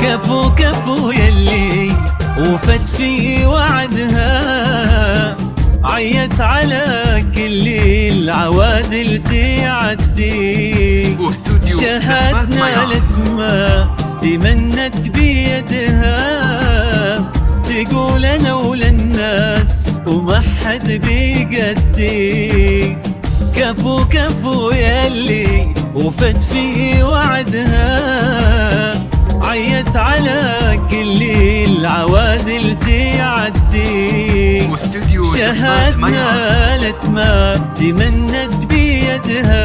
كفو كفو يلي وفت في وعدها، عيت على كل العوادل تعدي. شهدنا لثما تمنت بيدها، تقول انا وللناس وما حد بيقدي. كفو كفو يلي وفت في وعدها، عيت على كل العوادل تعدي. شهدنا لتما تمنت بيدها،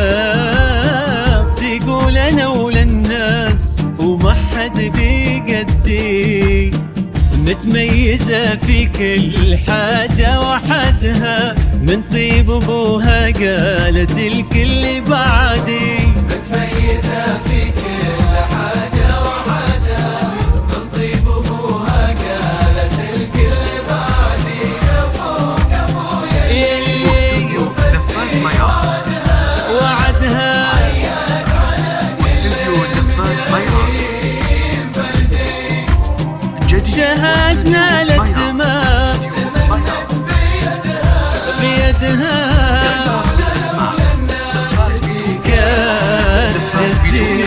تقول انا وللناس وما حد بيقدي. متميزة في كل حاجة وحدها، من طيب ابوها قالت الكل بعدي. متميزة في كل حاجة وحدها، من طيب ابوها قالت الكل بعدي. كفو كفو يلي وفت في وعدها، عيت على شهدنا للدماء بيدها، كان جدي.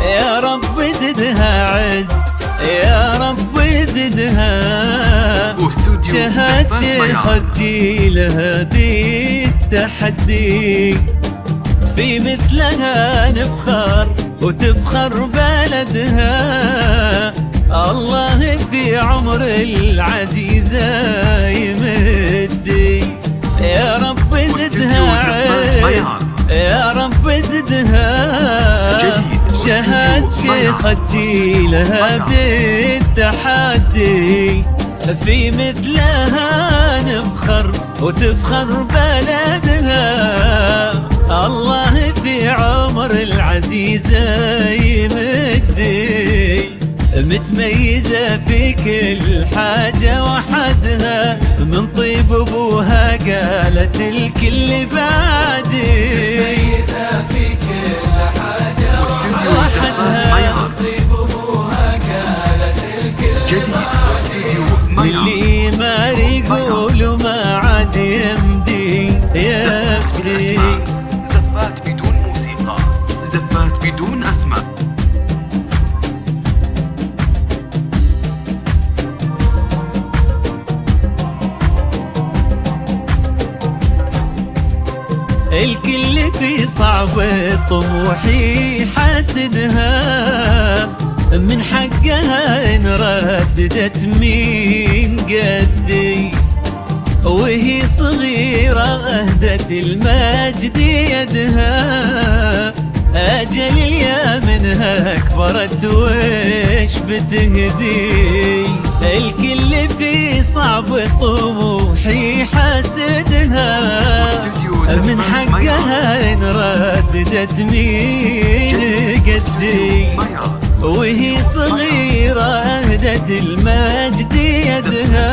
يا رب زدها عز، يا رب زدها، شهد شيخة جيلها ذي التحدي. في مثلها نفخر وتفخر بلدها، الله في عمر العزيزة يمدي. يا رب زدها عز، يا رب زدها، شهد شيخة جيلها بالتحدي. في مثلها نفخر وتفخر بلدها، الله في عمر العزيزة يمدي. متميزة في كل حاجة وحدها، من طيب ابوها قالت الكل بعدي. متميزة في كل حاجة وحدها، من طيب ابوها قالت الكل بعدي. اللي ما يقول ما عاد يمدي يفدي. زفات بدون موسيقى، زفات بدون أسماء. الكل في صعب طموحي حاسدها، من حقها إن رددت مين قدي. وهي صغيرة أهدت المجد يدها، أجل اليا منها كبرت وش بتهدي. الكل في صعب طموحي حاسدها، من حقها إن رددت مين قدي. وهي صغيرة أهدت المجد يدها،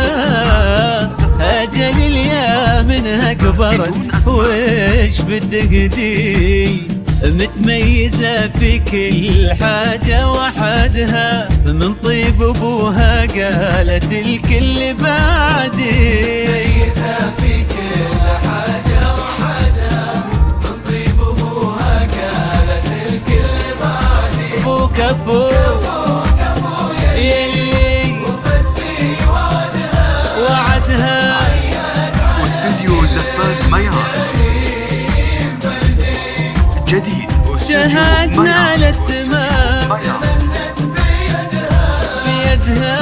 أجل اليا منها كبرت وش بتهدي. متميزة في كل حاجة وحدها، من طيب ابوها قالت الكل بعدي. متميزة في كل حاجة وحدها، من طيب ابوها قالت الكل بعدي. كفو كفو كفو يلي وفت في وعدها، واستوديو زفات ميار جديد. شهدنا للتمام تمنت بيدها، بيدها.